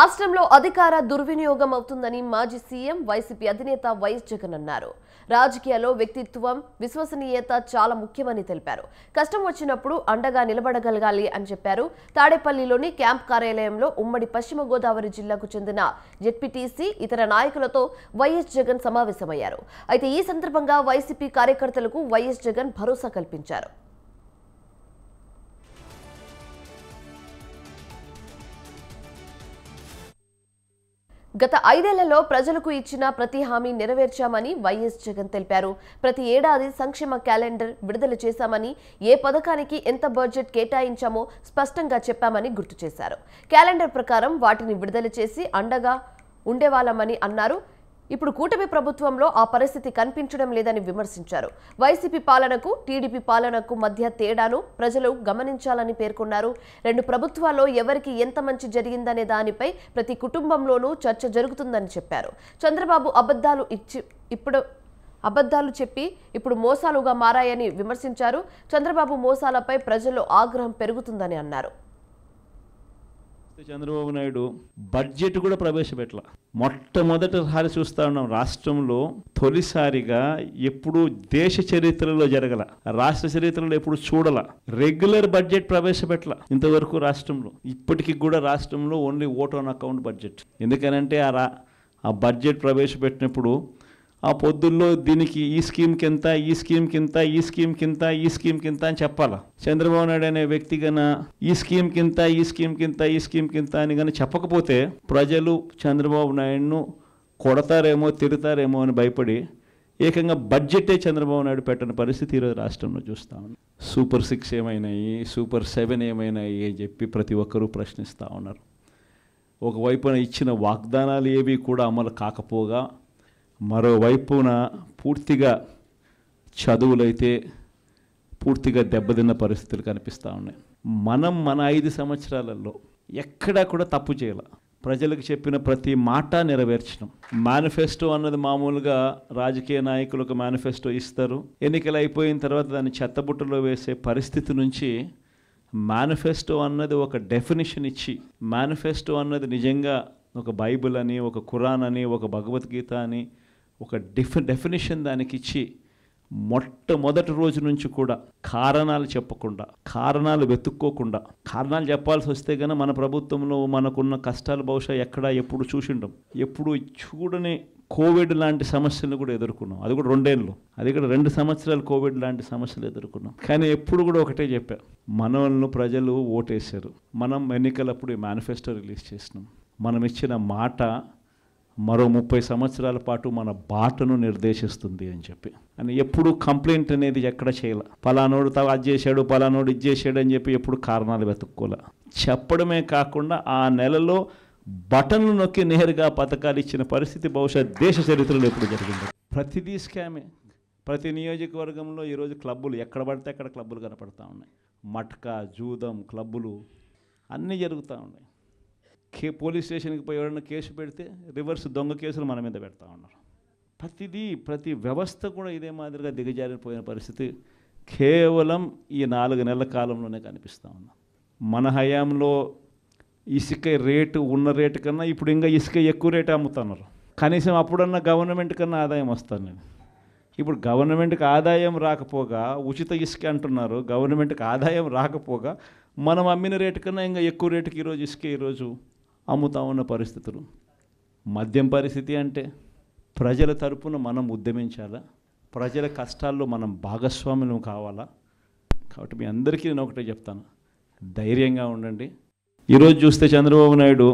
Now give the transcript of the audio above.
రాష్ట్రంలో అధికార దుర్వినియోగం అవుతుందని మాజీ సీఎం వైసీపీ అధినేత వైఎస్ జగన్ అన్నారు. రాజకీయాల్లో వ్యక్తిత్వం, విశ్వసనీయత చాలా ముఖ్యమని తెలిపారు. కష్టం వచ్చినప్పుడు అండగా నిలబడగలగాలి అని చెప్పారు. తాడేపల్లిలోని క్యాంప్ కార్యాలయంలో ఉమ్మడి పశ్చిమ గోదావరి జిల్లాకు చెందిన జెడ్పీటీసీ ఇతర నాయకులతో వైఎస్ జగన్ సమావేశమయ్యారు. అయితే ఈ సందర్భంగా వైసీపీ కార్యకర్తలకు వైఎస్ జగన్ భరోసా కల్పించారు. గత 5 ఏళ్లలో ప్రజలకు ఇచ్చిన ప్రతి హామీ నెరవేర్చామని వైఎస్ జగన్ తెలిపారు. ప్రతి ఏడాది సంక్షేమ క్యాలెండర్ విడుదల చేశామని, ఏ పథకానికి ఎంత బడ్జెట్ కేటాయించామో స్పష్టంగా చెప్పామని గుర్తు చేశారు. క్యాలెండర్ ప్రకారం వాటిని విడుదల చేసి అండగా ఉండేవాళ్లమని అన్నారు. ఇప్పుడు కూటమి ప్రభుత్వంలో ఆ పరిస్థితి కనిపించడం లేదని విమర్శించారు. వైసీపీ పాలనకు, టీడీపీ పాలనకు మధ్య తేడాను ప్రజలు గమనించాలని పేర్కొన్నారు. 2 ప్రభుత్వాల్లో ఎవరికి ఎంత మంచి జరిగిందనే దానిపై ప్రతి కుటుంబంలోనూ చర్చ జరుగుతుందని చెప్పారు. చంద్రబాబు అబద్ధాలు చెప్పి ఇప్పుడు మోసాలుగా మారాయని విమర్శించారు. చంద్రబాబు మోసాలపై ప్రజల్లో ఆగ్రహం పెరుగుతుందని అన్నారు. చంద్రబాబు నాయుడు బడ్జెట్ కూడా ప్రవేశపెట్టల. మొట్టమొదటిసారి చూస్తా ఉన్నాం రాష్ట్రంలో, తొలిసారిగా ఎప్పుడు దేశ చరిత్రలో జరగల, రాష్ట్ర చరిత్రలో ఎప్పుడు చూడల రెగ్యులర్ బడ్జెట్ ప్రవేశపెట్టల ఇంతవరకు రాష్ట్రంలో. ఇప్పటికి కూడా రాష్ట్రంలో only vote on account budget. ఎందుకనంటే ఆ బడ్జెట్ ప్రవేశపెట్టినప్పుడు ఆ పొద్దుల్లో దీనికి ఈ స్కీమ్కి ఎంత, ఈ స్కీమ్కి ఎంత, ఈ స్కీమ్కి ఎంత, ఈ స్కీమ్కి ఎంత అని చెప్పాలా. చంద్రబాబు నాయుడు అనే వ్యక్తి కన్నా ఈ స్కీమ్కి ఎంత, ఈ స్కీమ్కి ఎంత, ఈ స్కీమ్కి ఎంత అని కానీ చెప్పకపోతే ప్రజలు చంద్రబాబు నాయుడును కొడతారేమో, తిడతారేమో అని భయపడి ఏకంగా బడ్జెటే చంద్రబాబు నాయుడు పెట్టని పరిస్థితి ఈరోజు రాష్ట్రంలో చూస్తూ ఉన్నాం. సూపర్ 6 ఏమైనాయి, సూపర్ 7 ఏమైనాయి అని చెప్పి ప్రతి ఒక్కరూ ప్రశ్నిస్తూ ఉన్నారు. ఒకవైపున ఇచ్చిన వాగ్దానాలు ఏవి కూడా అమలు కాకపోగా, మరోవైపున పూర్తిగా చదువులైతే పూర్తిగా దెబ్బతిన్న పరిస్థితులు కనిపిస్తూ ఉన్నాయి. మన 5 సంవత్సరాలలో ఎక్కడా కూడా తప్పు చేయాల. ప్రజలకు చెప్పిన ప్రతి మాట నెరవేర్చడం. మేనిఫెస్టో అన్నది మామూలుగా రాజకీయ నాయకులకు మేనిఫెస్టో ఇస్తారు, ఎన్నికలు అయిపోయిన తర్వాత దాన్ని చెత్తబుట్టలో వేసే పరిస్థితి నుంచి మేనిఫెస్టో అన్నది ఒక డెఫినిషన్ ఇచ్చి, మేనిఫెస్టో అన్నది నిజంగా ఒక బైబిల్ అని, ఒక ఖురాన్ అని, ఒక భగవద్గీత అని ఒక డెఫినిషన్ దానికి ఇచ్చి, మొట్టమొదటి రోజు నుంచి కూడా కారణాలు చెప్పకుండా, కారణాలు వెతుక్కోకుండా, కారణాలు చెప్పాల్సి వస్తే కనుక మన ప్రభుత్వంలో మనకున్న కష్టాలు బహుశా ఎక్కడా ఎప్పుడు చూసిండం. ఎప్పుడు చూడని కోవిడ్ లాంటి సమస్యలను కూడా ఎదుర్కొన్నాం. అది కూడా 2 ఏళ్ళు, అది కూడా 2 సంవత్సరాలు కోవిడ్ లాంటి సమస్యలు ఎదుర్కొన్నాం. కానీ ఎప్పుడు కూడా ఒకటే చెప్పా, మనల్ని ప్రజలు ఓటేశారు, మనం ఎన్నికలప్పుడు మేనిఫెస్టో రిలీజ్ చేసినాం, మనం ఇచ్చిన మాట మరో 30 సంవత్సరాల పాటు మన బాటను నిర్దేశిస్తుంది అని చెప్పి. అని ఎప్పుడు కంప్లైంట్ అనేది ఎక్కడ చేయాల. పలానోడు అది చేశాడు, పలానోడు ఇది చేశాడు అని చెప్పి ఎప్పుడు కారణాలు వెతుక్కోలే. చెప్పడమే కాకుండా ఆ నెలలో బటన్లు నొక్కి నేరుగా పథకాలు ఇచ్చిన పరిస్థితి బహుశా దేశ చరిత్రలో ఎప్పుడు జరిగింది. ప్రతిదీ స్కామే. ప్రతి నియోజకవర్గంలో ఈరోజు క్లబ్బులు ఎక్కడ పడితే అక్కడ క్లబ్బులు కనపడతా ఉన్నాయి. మట్కా, జూదం క్లబ్బులు అన్నీ జరుగుతూ ఉన్నాయి. పోలీస్ స్టేషన్కి పోయి ఎవరైనా కేసు పెడితే రివర్స్ దొంగ కేసులు మన మీద పెడతా ఉన్నారు. ప్రతి వ్యవస్థ కూడా ఇదే మాదిరిగా దిగజారిపోయిన పరిస్థితి కేవలం ఈ 4 నెలల కాలంలోనే కనిపిస్తూ ఉంది. మన హయాంలో ఇసుక రేటు ఉన్న రేటు కన్నా ఇప్పుడు ఇంకా ఇసుక ఎక్కువ రేటు అమ్ముతున్నారు. కనీసం అప్పుడన్నా గవర్నమెంట్ కన్నా ఆదాయం వస్తాను నేను. ఇప్పుడు గవర్నమెంట్కి ఆదాయం రాకపోగా ఉచిత ఇసుక అంటున్నారు. గవర్నమెంట్కి ఆదాయం రాకపోగా మనం అమ్మిన రేటు కన్నా ఇంకా ఎక్కువ రేటుకి ఈరోజు ఇసుక ఈరోజు అమ్ముతా ఉన్న పరిస్థితులు. మద్యం పరిస్థితి అంటే ప్రజల తరపున మనం ఉద్యమించాలా, ప్రజల కష్టాల్లో మనం భాగస్వామ్యం కావాలా. కాబట్టి మీ అందరికీ నేను ఒకటే చెప్తాను, ధైర్యంగా ఉండండి. ఈరోజు చూస్తే చంద్రబాబు నాయుడు